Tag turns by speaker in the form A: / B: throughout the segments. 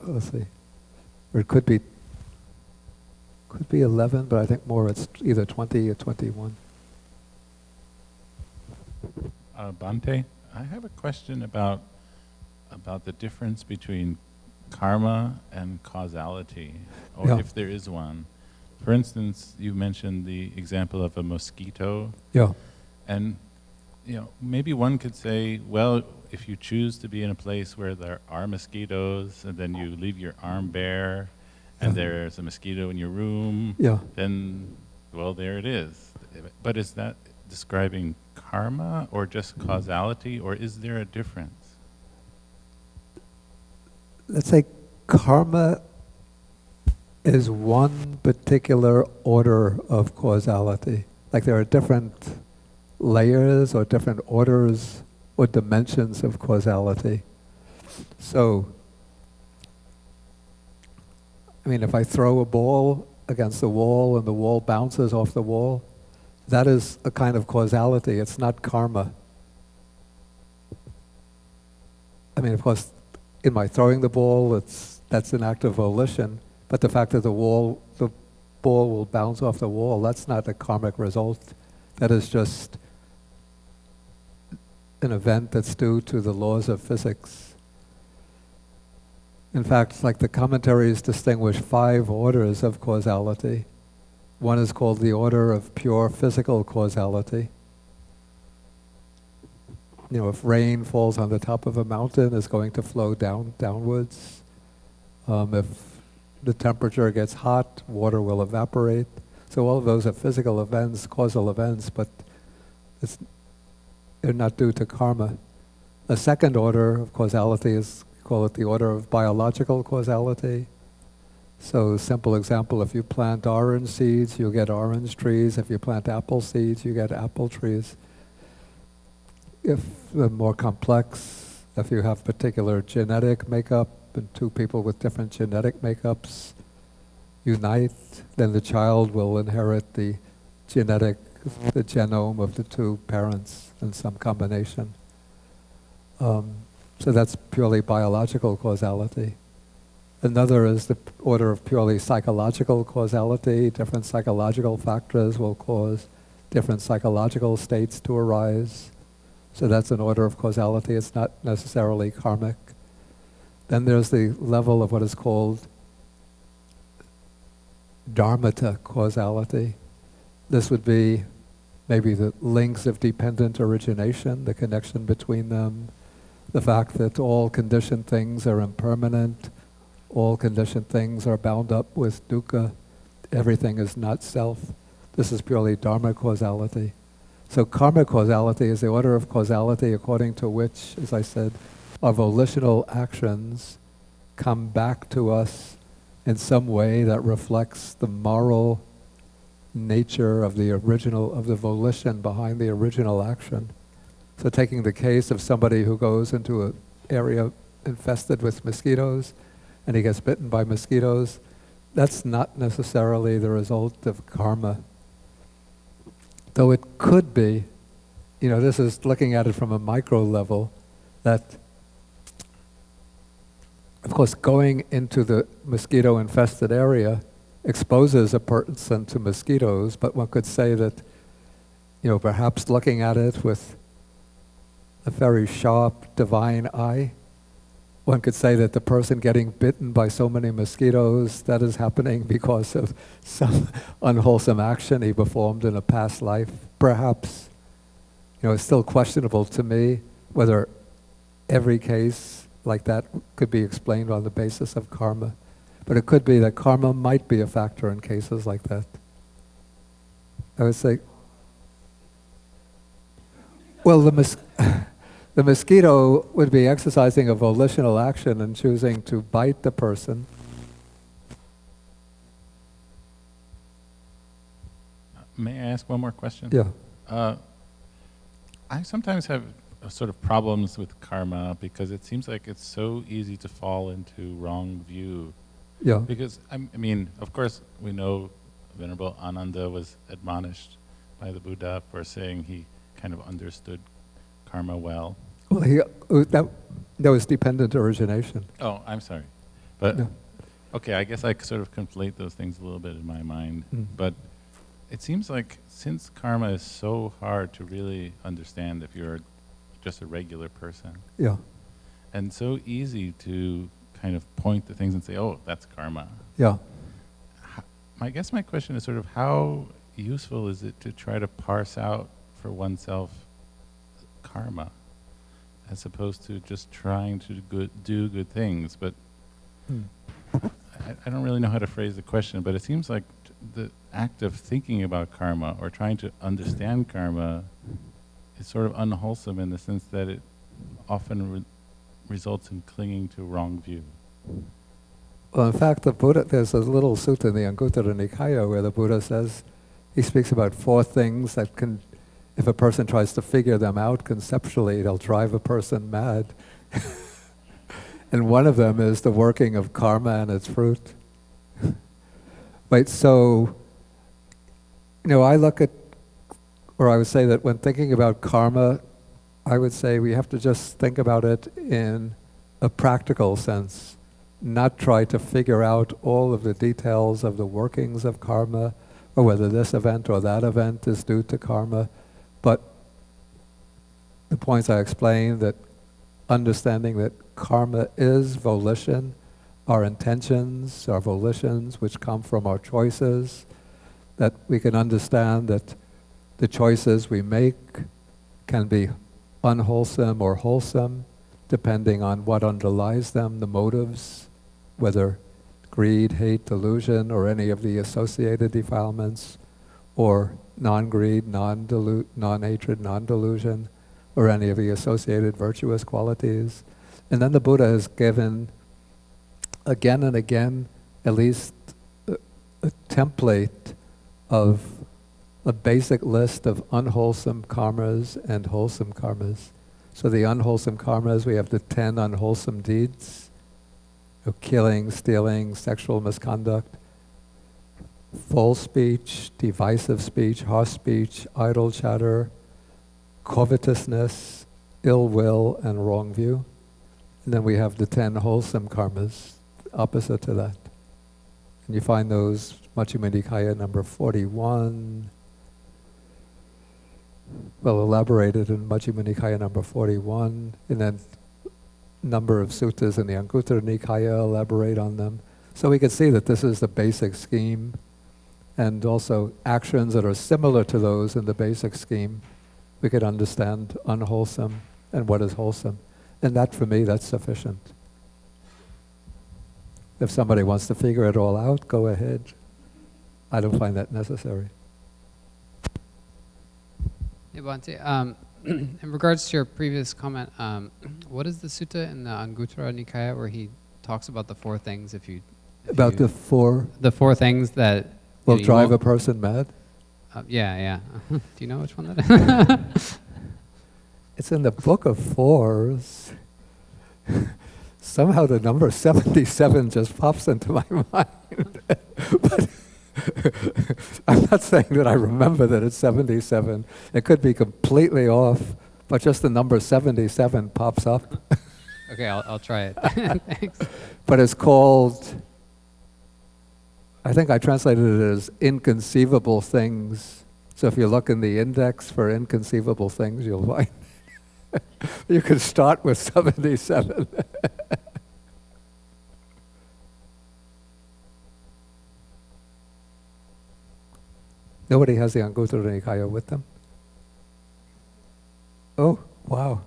A: let's see, or it could be 11, but I think more it's either 20 or 21.
B: Bhante, I have a question about the difference between karma and causality, or
A: Yeah.
B: if there is one. For instance, you mentioned the example of a mosquito.
A: Yeah.
B: And maybe one could say, well, if you choose to be in a place where there are mosquitoes, and then you leave your arm bare, and there's a mosquito in your room, then, well, there it is. But is that describing karma or just causality, or is there a difference?
A: Let's say karma is one particular order of causality. Like there are different layers or different orders or dimensions of causality. So, I mean, if I throw a ball against the wall and the wall bounces off the wall, that is a kind of causality. It's not karma. I mean, of course, in my throwing the ball, that's an act of volition. But the fact that the ball will bounce off the wall, that's not a karmic result. That is just an event that's due to the laws of physics. In fact, like the commentaries distinguish 5 orders of causality. One is called the order of pure physical causality. If rain falls on the top of a mountain, it's going to flow downwards. If the temperature gets hot, water will evaporate. So all of those are physical events, causal events, but they're not due to karma. The second order of causality is, call it the order of biological causality. So simple example, if you plant orange seeds, you'll get orange trees. If you plant apple seeds, you get apple trees. If they're more complex, if you have particular genetic makeup and 2 people with different genetic makeups unite, then the child will inherit the genome of the 2 parents in some combination. So that's purely biological causality. Another is the order of purely psychological causality. Different psychological factors will cause different psychological states to arise. So that's an order of causality. It's not necessarily karmic. Then there's the level of what is called dharmata causality. This would be maybe the links of dependent origination, the connection between them, the fact that all conditioned things are impermanent, all conditioned things are bound up with dukkha, everything is not self. This is purely dharma causality. So karma causality is the order of causality according to which, as I said, our volitional actions come back to us in some way that reflects the moral nature of the volition behind the original action. So taking the case of somebody who goes into an area infested with mosquitoes and he gets bitten by mosquitoes, that's not necessarily the result of karma. Though it could be, this is looking at it from a micro level, that of course going into the mosquito-infested area exposes a person to mosquitoes, but one could say that, perhaps looking at it with a very sharp, divine eye, one could say that the person getting bitten by so many mosquitoes, that is happening because of some unwholesome action he performed in a past life. Perhaps, it's still questionable to me whether every case like that could be explained on the basis of karma. But it could be that karma might be a factor in cases like that. I would say, well, the mosquito would be exercising a volitional action and choosing to bite the person.
B: May I ask one more question?
A: Yeah.
B: I sometimes have sort of problems with karma because it seems like it's so easy to fall into wrong view.
A: Yeah.
B: Because, I mean, of course, we know Venerable Ananda was admonished by the Buddha for saying he kind of understood karma well.
A: Well, that was dependent origination.
B: Oh, I'm sorry. But,
A: No.
B: okay, I guess I sort of conflate those things a little bit in my mind. But it seems like since karma is so hard to really understand if you're just a regular person,
A: Yeah.
B: and so easy to kind of point to things and say, oh, that's karma.
A: Yeah.
B: I guess my question is sort of how useful is it to try to parse out for oneself karma as opposed to just trying to do good things? But I don't really know how to phrase the question, but it seems like the act of thinking about karma or trying to understand karma is sort of unwholesome in the sense that it often results in clinging to wrong view.
A: Well, in fact, the Buddha, there's a little sutta in the Anguttara Nikaya where the Buddha says, he speaks about 4 things that can, if a person tries to figure them out conceptually, they'll drive a person mad. And one of them is the working of karma and its fruit. Right, so, I look at, or I would say that when thinking about karma, I would say we have to just think about it in a practical sense. Not try to figure out all of the details of the workings of karma, or whether this event or that event is due to karma, but the points I explained, that understanding that karma is volition, our intentions, our volitions, which come from our choices, that we can understand that the choices we make can be unwholesome or wholesome, depending on what underlies them, the motives, whether greed, hate, delusion, or any of the associated defilements, or non-greed, non-hatred, non-delusion, or any of the associated virtuous qualities. And then the Buddha has given, again and again, at least a template of a basic list of unwholesome karmas and wholesome karmas. So the unwholesome karmas, we have the 10 unwholesome deeds, killing, stealing, sexual misconduct, false speech, divisive speech, harsh speech, idle chatter, covetousness, ill will, and wrong view. And then we have the 10 wholesome karmas, opposite to that. And you find those, Majjhima Nikaya number 41, well elaborated in Majjhima Nikaya number 41, and then number of suttas in the Anguttara Nikaya elaborate on them. So we can see that this is the basic scheme, and also actions that are similar to those in the basic scheme. We could understand unwholesome and what is wholesome. And that, for me, that's sufficient. If somebody wants to figure it all out, go ahead. I don't find that necessary.
C: Hey, Bhante, in regards to your previous comment, what is the sutta in the Anguttara Nikaya where he talks about the 4 things
A: About the 4?
C: The 4 things that
A: will drive a person mad?
C: Yeah. Do you know which one that is?
A: It's in the Book of Fours. Somehow the number 77 just pops into my mind. But I'm not saying that I remember that it's 77. It could be completely off, but just the number 77 pops up.
C: Okay, I'll try it. Thanks.
A: But it's called, I think I translated it as inconceivable things. So if you look in the index for inconceivable things, you'll find you can start with 77. Nobody has the Anguttara Nikaya with them? Oh, wow.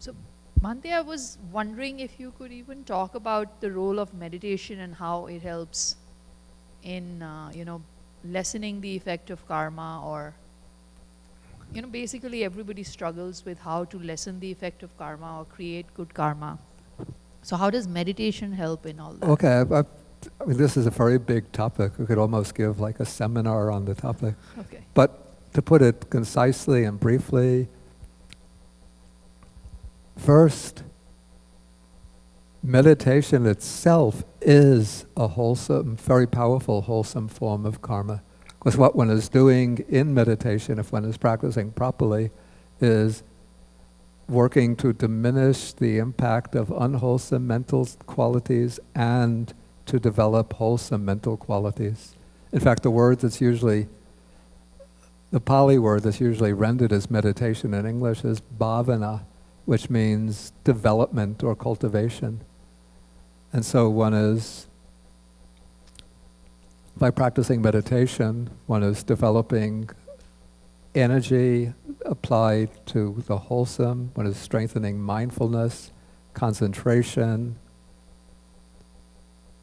D: So, Bhante, I was wondering if you could even talk about the role of meditation and how it helps in, lessening the effect of karma, or, basically everybody struggles with how to lessen the effect of karma or create good karma. So how does meditation help in all that?
A: Okay, I mean, this is a very big topic. We could almost give like a seminar on the topic.
D: Okay.
A: But to put it concisely and briefly, first, meditation itself is a wholesome, very powerful, wholesome form of karma. Because what one is doing in meditation, if one is practicing properly, is working to diminish the impact of unwholesome mental qualities and to develop wholesome mental qualities. In fact, the Pali word that's usually rendered as meditation in English is bhavana, which means development or cultivation. And so by practicing meditation, one is developing energy applied to the wholesome, one is strengthening mindfulness, concentration,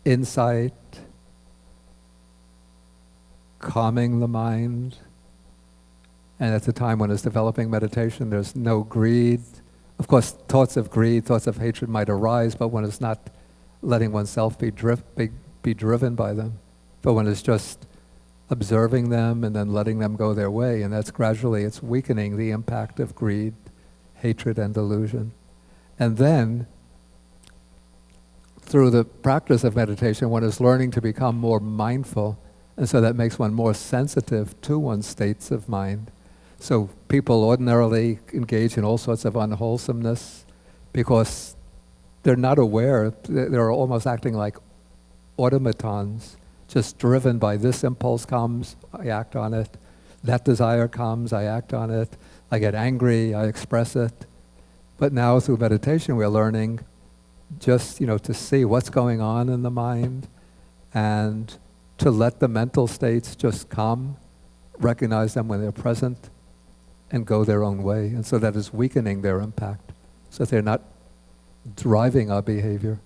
A: insight, calming the mind. And at the time one is developing meditation, there's no greed. Of course, thoughts of greed, thoughts of hatred might arise, but one is not letting oneself be driven by them. But one is just observing them and then letting them go their way. And that's gradually, it's weakening the impact of greed, hatred, and delusion. And then, through the practice of meditation, one is learning to become more mindful. And so that makes one more sensitive to one's states of mind. So people ordinarily engage in all sorts of unwholesomeness because they're not aware. They're almost acting like automatons, just driven by this impulse comes, I act on it. That desire comes, I act on it. I get angry, I express it. But now through meditation, we're learning just, to see what's going on in the mind and to let the mental states just come, recognize them when they're present, and go their own way. And so that is weakening their impact, so that they're not driving our behavior.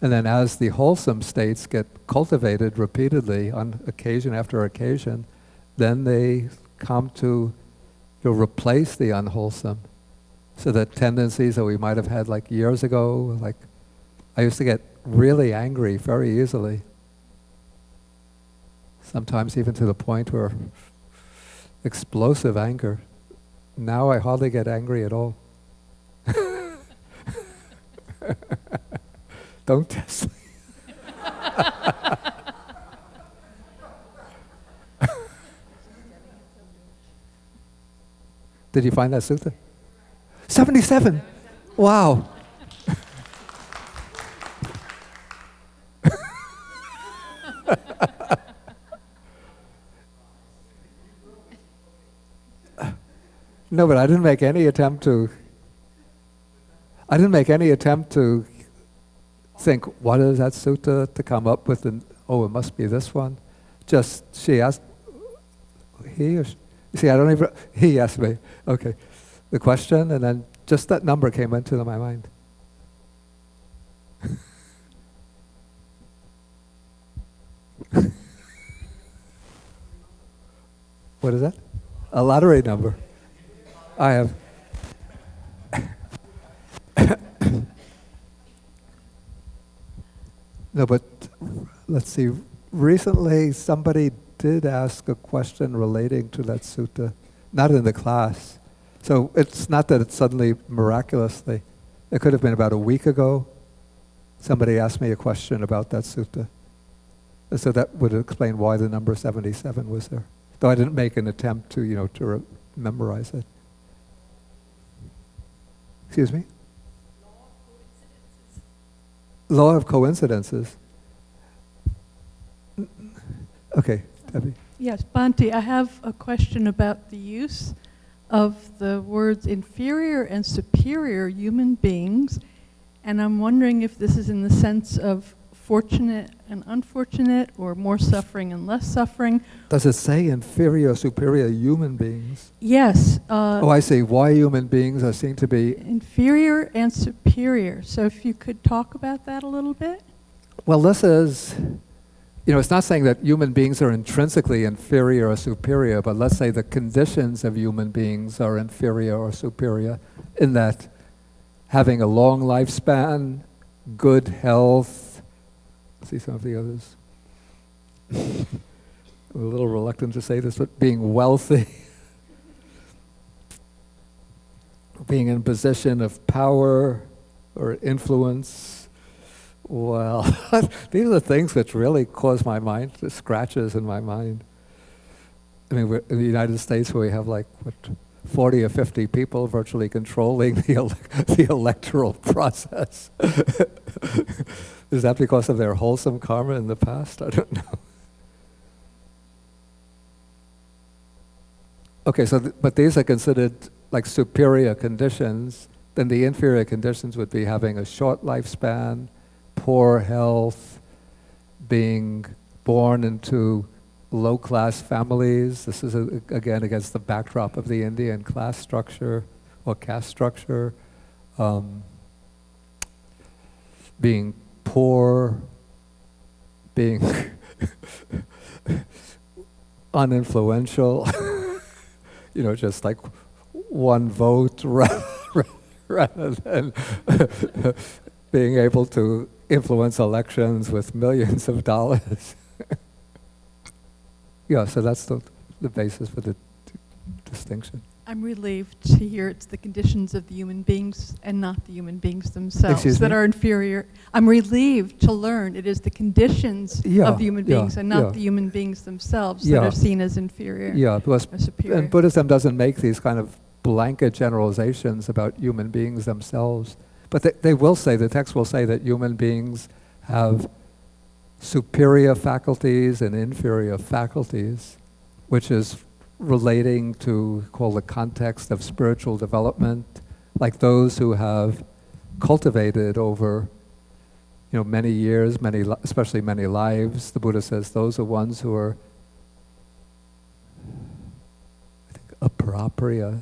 A: And then as the wholesome states get cultivated repeatedly on occasion after occasion, then they come to replace the unwholesome. So that tendencies that we might have had like years ago, like I used to get really angry very easily. Sometimes even to the point where explosive anger. Now I hardly get angry at all. Don't test me. Did you find that sutta? 77! Wow! No, but I didn't make any attempt to think, what is that sutta, to come up with it must be this one. Just, she asked, he asked me, okay, the question, and then just that number came into my mind. What is that? A lottery number. I have. No, but let's see. Recently, somebody did ask a question relating to that sutta, not in the class. So it's not that it's suddenly miraculously. It could have been about a week ago. Somebody asked me a question about that sutta. And so that would explain why the number 77 was there. Though I didn't make an attempt to memorize it. Excuse me? Law of coincidences. Okay, Debbie.
E: Yes, Bhante, I have a question about the use of the words inferior and superior human beings, and I'm wondering if this is in the sense of fortunate and unfortunate, or more suffering and less suffering.
A: Does it say inferior, superior human beings?
E: Yes.
A: I see. Why human beings are seen to be...
E: Inferior and superior. So if you could talk about that a little bit?
A: Well, this is... it's not saying that human beings are intrinsically inferior or superior, but let's say the conditions of human beings are inferior or superior, in that having a long lifespan, good health, see some of the others. I'm a little reluctant to say this, but being wealthy, being in a position of power or influence, Well, these are things that really cause my mind, scratches in my mind. I mean, in the United States, where we have like, 40 or 50 people virtually controlling the electoral process. Is that because of their wholesome karma in the past? I don't know. Okay, so, but these are considered like superior conditions. Then the inferior conditions would be having a short lifespan, poor health, being born into low-class families. This is, again, against the backdrop of the Indian class structure or caste structure. Being poor, being uninfluential, just like one vote rather than being able to influence elections with millions of dollars. Yeah, so that's the basis for the distinction.
E: I'm relieved to hear it's the conditions of the human beings and not the human beings themselves
A: Excuse
E: that
A: me?
E: are inferior. I'm relieved to learn it is the conditions
A: Yeah,
E: of the human
A: yeah,
E: beings and not
A: yeah.
E: the human beings themselves that
A: Yeah.
E: are seen as inferior
A: Yeah, because
E: or superior.
A: and Buddhism doesn't make these kind of blanket generalizations about human beings themselves. But they will say, the text will say that human beings have superior faculties and inferior faculties, which is relating to, call the context of spiritual development, like those who have cultivated over many years, especially many lives. The Buddha says those are ones who are, I think, aprapriya,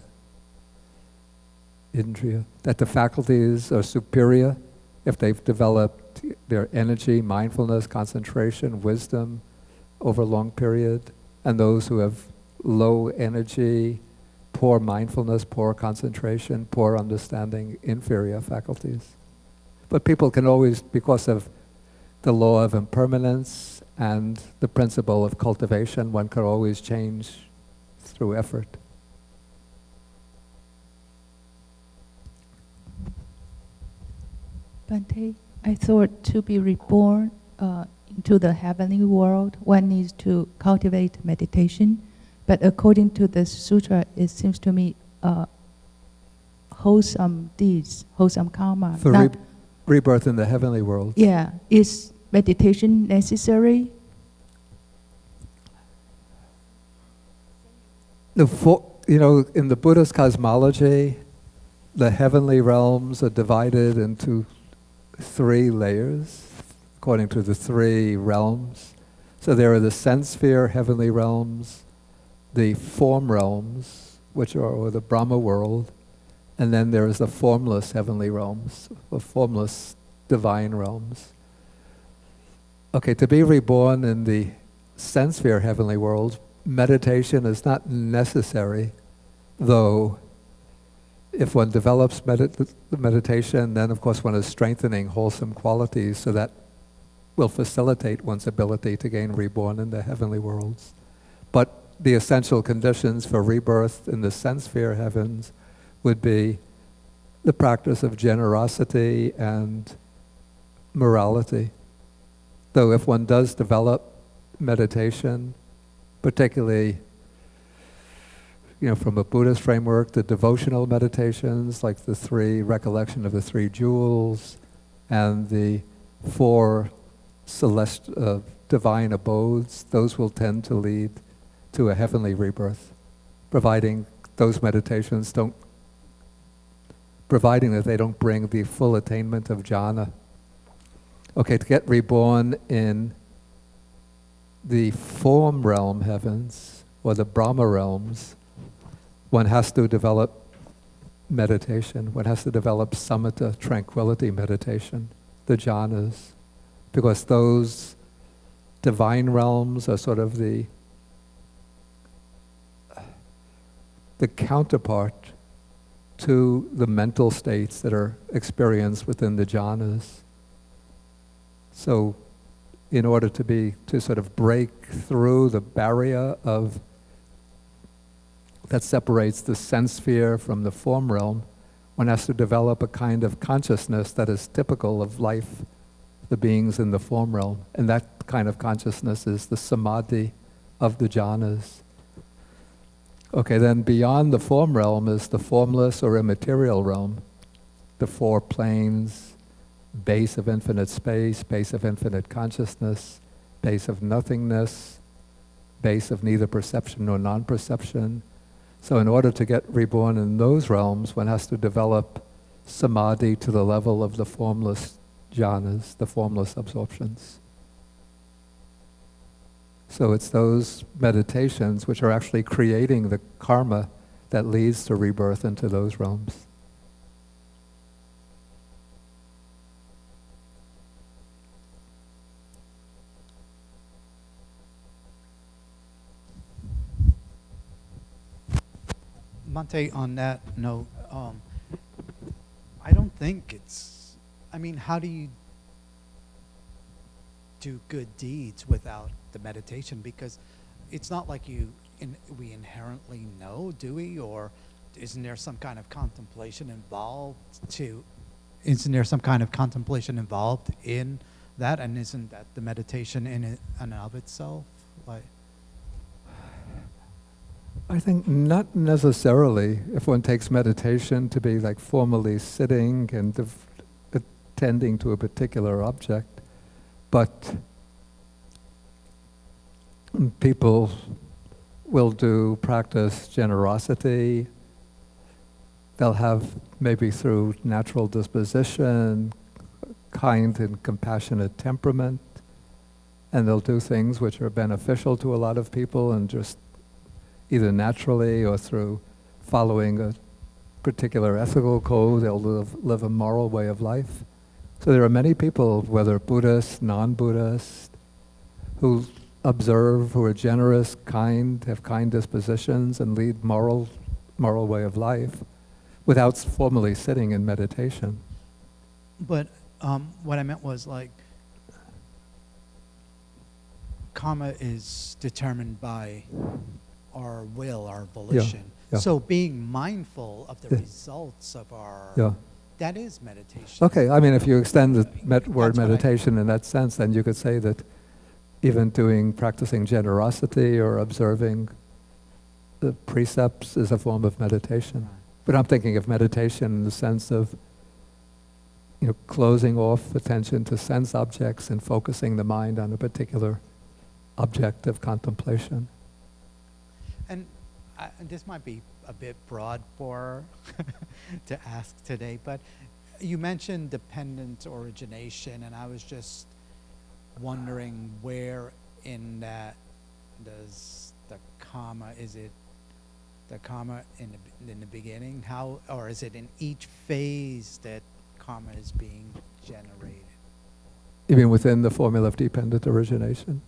A: indriya, that the faculties are superior if they've developed their energy, mindfulness, concentration, wisdom over a long period, and those who have low energy, poor mindfulness, poor concentration, poor understanding, inferior faculties. But people can always, because of the law of impermanence and the principle of cultivation, one can always change through effort.
F: Bhante, I thought to be reborn into the heavenly world, one needs to cultivate meditation. But according to the sutra, it seems to me wholesome deeds, wholesome karma.
A: For rebirth in the heavenly world.
F: Yeah, is meditation necessary?
A: In the Buddhist cosmology, the heavenly realms are divided into 3 layers, according to the 3 realms. So there are the sense sphere heavenly realms, the form realms, which are or the Brahma world, and then there is the formless heavenly realms, or formless divine realms. Okay, to be reborn in the sense sphere heavenly world, meditation is not necessary, though if one develops meditation, then of course one is strengthening wholesome qualities, so that will facilitate one's ability to gain reborn in the heavenly worlds. But the essential conditions for rebirth in the sense sphere heavens would be the practice of generosity and morality. Though if one does develop meditation, particularly from a Buddhist framework, the devotional meditations, like the 3 recollection of the 3 jewels, and the 4 divine abodes, those will tend to lead to a heavenly rebirth, providing those meditations providing that they don't bring the full attainment of jhana. Okay, to get reborn in the form realm heavens, or the Brahma realms, one has to develop meditation. One has to develop samatha, tranquility meditation, the jhanas, because those divine realms are sort of the counterpart to the mental states that are experienced within the jhanas. So in order to sort of break through the barrier that separates the sense sphere from the form realm, one has to develop a kind of consciousness that is typical of life, the beings in the form realm. And that kind of consciousness is the samadhi of the jhanas. Okay, then beyond the form realm is the formless or immaterial realm, the four planes, base of infinite space, base of infinite consciousness, base of nothingness, base of neither perception nor non-perception. So in order to get reborn in those realms, one has to develop samadhi to the level of the formless jhanas, the formless absorptions. So it's those meditations which are actually creating the karma that leads to rebirth into those realms.
G: Monte, on that note, I don't think it's, I mean, how do you do good deeds without the meditation? Because it's not like we inherently know, do we? Or isn't there some kind of contemplation involved in that? And isn't that the meditation in and of itself? Like,
A: I think not necessarily. If one takes meditation to be like formally sitting and attending to a particular object, but people will do practice generosity. They'll have, maybe through natural disposition, kind and compassionate temperament, and they'll do things which are beneficial to a lot of people, and just either naturally or through following a particular ethical code, they'll live a moral way of life. So there are many people, whether Buddhist, non-Buddhist, who observe, who are generous, kind, have kind dispositions, and lead moral way of life without formally sitting in meditation.
G: but what I meant was, like, karma is determined by our will, our volition.
A: Yeah.
G: So being mindful of the results of our, that is meditation.
A: Okay, I mean, if you extend the word
G: That's what
A: meditation in that sense, then you could say that even practicing generosity or observing the precepts is a form of meditation. But I'm thinking of meditation in the sense of, closing off attention to sense objects and focusing the mind on a particular object of contemplation.
G: And this might be a bit broad for to ask today, but you mentioned dependent origination, and I was just wondering where in that does the karma, is it the karma in the beginning? How, or is it in each phase that karma is being generated?
A: You mean within the formula of dependent origination?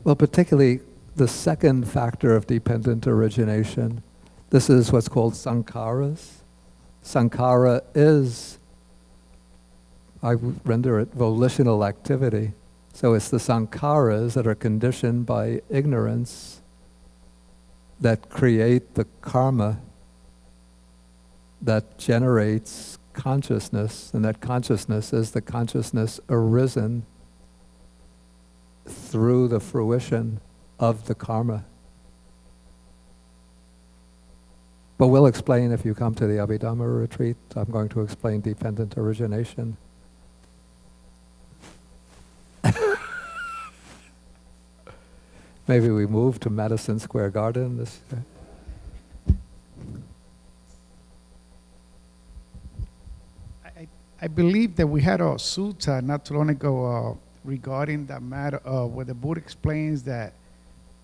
A: Well, particularly the second factor of dependent origination, this is what's called sankharas. Sankhara is, I would render it, volitional activity. So it's the sankharas that are conditioned by ignorance that create the karma that generates consciousness, and that consciousness is the consciousness arisen through the fruition of the karma. But we'll explain, if you come to the Abhidhamma retreat, I'm going to explain dependent origination. Maybe we move to Madison Square Garden this year.
H: I believe that we had a sutta not too long ago regarding that matter where the Buddha explains that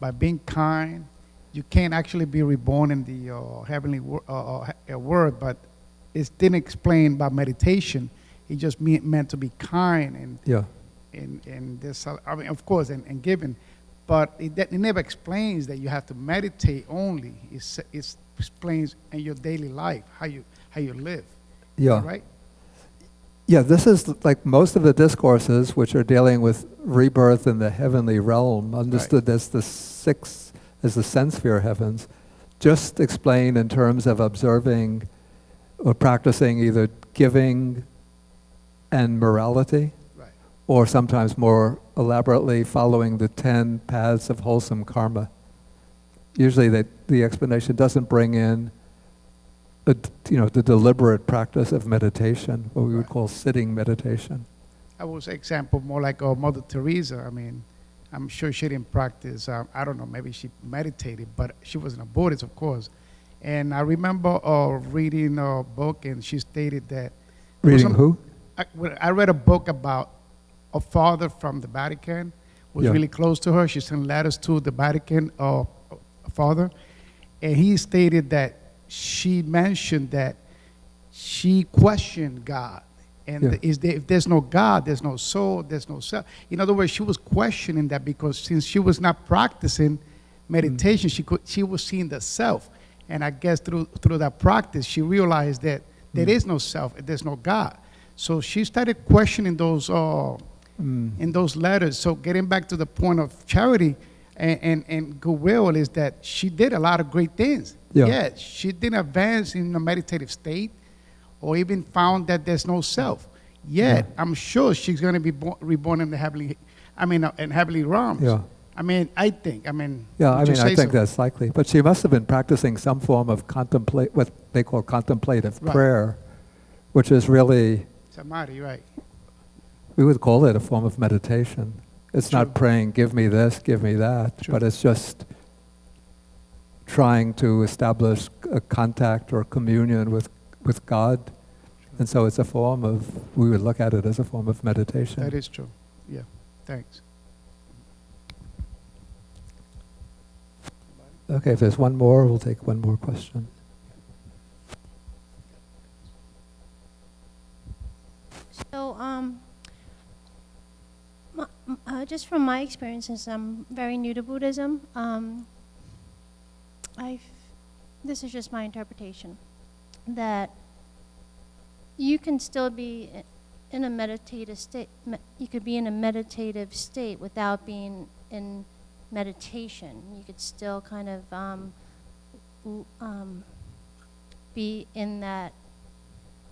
H: by being kind, you can't actually be reborn in the heavenly world, but it's didn't explain by meditation. He just meant to be kind and this. I mean, of course, and giving, but it never explains that you have to meditate only. It explains in your daily life how you live.
A: Yeah.
H: Right.
A: Yeah, this is like most of the discourses which are dealing with rebirth in the heavenly realm, understood as the sense sphere heavens, just explain in terms of observing or practicing either giving and morality.
H: Right.
A: or sometimes more elaborately following the 10 paths of wholesome karma. Usually the explanation doesn't bring in the deliberate practice of meditation, what we would call sitting meditation.
H: I was example more like Mother Teresa. I mean, I'm sure she didn't practice. I don't know, maybe she meditated, but she wasn't a Buddhist, of course. And I remember reading a book, and she stated that.
A: Reading who?
H: I read a book about a father from the Vatican, was really close to her. She sent letters to the Vatican father, and he stated that she mentioned that she questioned God. And if there's no God, there's no soul, there's no self. In other words, she was questioning that because since she was not practicing meditation, she was seeing the self. And I guess through that practice, she realized that there is no self, there's no God. So she started questioning those in those letters. So getting back to the point of charity and goodwill is that she did a lot of great things. Yeah, she didn't advance in a meditative state, or even found that there's no self. Yet, I'm sure she's going to be reborn in the heavenly, in heavenly realms.
A: Yeah.
H: I think.
A: I think that's likely. But she must have been practicing some form of what they call contemplative prayer, which is really
H: samadhi, right?
A: We would call it a form of meditation. It's not praying, give me this, give me that, but it's just trying to establish a contact or communion with God. And so it's a form of, we would look at it as a form of meditation.
H: That is true. Yeah. Thanks.
A: Okay, if there's one more, we'll take one more question.
I: So, just from my experiences, I'm very new to Buddhism. This is just my interpretation, that you can still be in a meditative state. You could be in a meditative state without being in meditation. You could still kind of be in that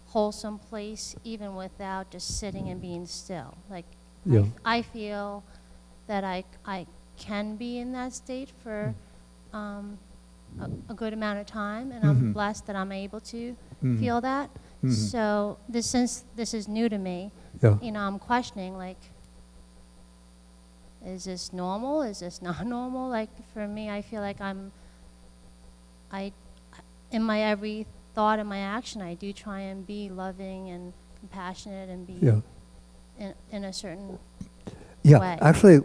I: wholesome place even without just sitting and being still. Like, I feel that I can be in that state for a good amount of time, and I'm blessed that I'm able to feel that. So since this is new to me, I'm questioning, like, is this normal? Is this not normal? Like, for me, I feel like in my every thought and my action, I do try and be loving and compassionate and be in a certain way.
A: Actually,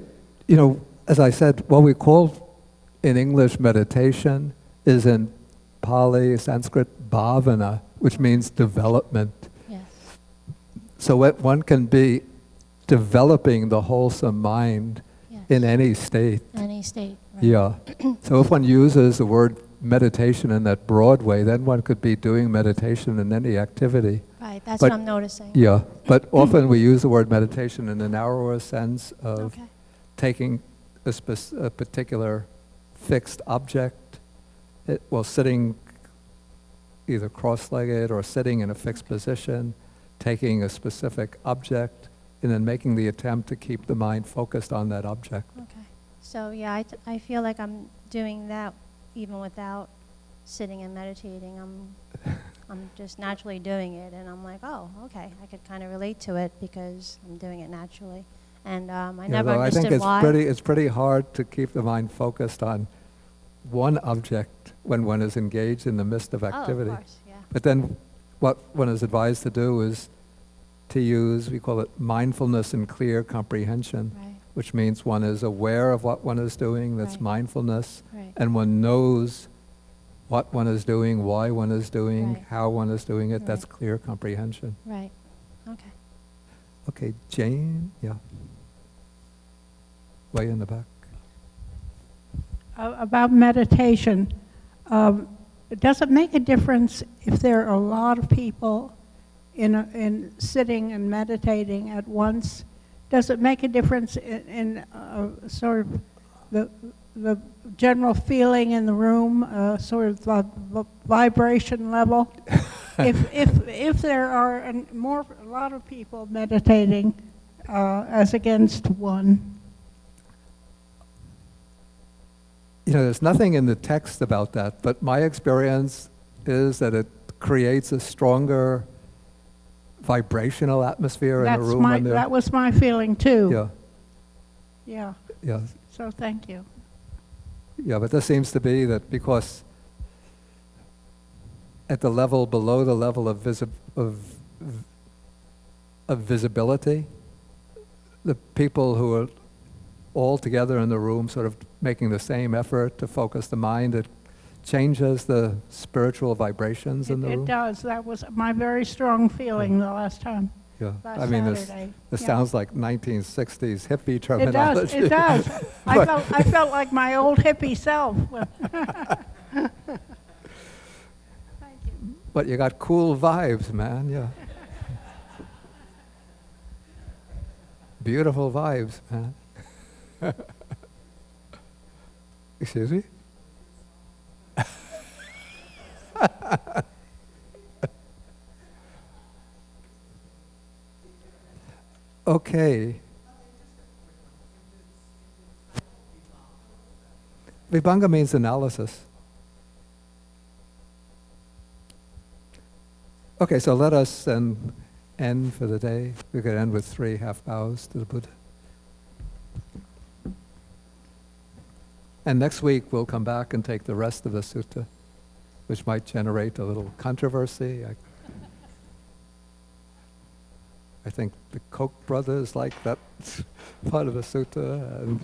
A: as I said, what we call in English meditation is in Pali, Sanskrit, bhavana, which means development.
I: Yes.
A: So one can be developing the wholesome mind in any state.
I: Any state, right.
A: Yeah. So if one uses the word meditation in that broad way, then one could be doing meditation in any activity.
I: Right, that's what I'm noticing.
A: Yeah, but often we use the word meditation in the narrower sense of taking a particular fixed object, sitting either cross-legged or sitting in a fixed position, taking a specific object, and then making the attempt to keep the mind focused on that object.
I: Okay. So yeah, I feel like I'm doing that even without sitting and meditating. I'm just naturally doing it, and I'm like, oh, okay, I could kind of relate to it because I'm doing it naturally. And I never understood why.
A: I think it's pretty hard to keep the mind focused on one object when one is engaged in the midst of activity.
I: Oh, of course, yeah.
A: But then what one is advised to do is to use, we call it mindfulness and clear comprehension, which means one is aware of what one is doing, that's mindfulness, and one knows what one is doing, why one is doing, how one is doing it, that's clear comprehension.
I: Right, okay.
A: Okay, Jane, way in the back.
J: About meditation, does it make a difference if there are a lot of people in sitting and meditating at once? Does it make a difference in sort of the general feeling in the room, sort of the vibration level? If there are a lot of people meditating as against one?
A: You know, there's nothing in the text about that, but my experience is that it creates a stronger vibrational atmosphere in a room.
J: That was my feeling too.
A: Yeah,
J: Yeah.
A: yeah,
J: So thank you.
A: yeah. But there seems to be that because at the level below the level of visibility, the people who are all together in the room sort of making the same effort to focus the mind, it changes the spiritual vibrations in the room.
J: It does. That was my very strong feeling the last time.
A: Yeah,
J: Last
A: I mean,
J: Saturday.
A: this
J: Yeah.
A: sounds like 1960s hippie
J: It
A: terminology.
J: does. It does. I felt like my old hippie self.
A: But you got cool vibes, man, yeah. Beautiful vibes, man. Excuse me? Okay. Vibhanga means analysis. Okay, so let us then end for the day. We could end with 3 half bows to the Buddha. And next week we'll come back and take the rest of the sutta, which might generate a little controversy. I think the Koch brothers like that part of the sutta. And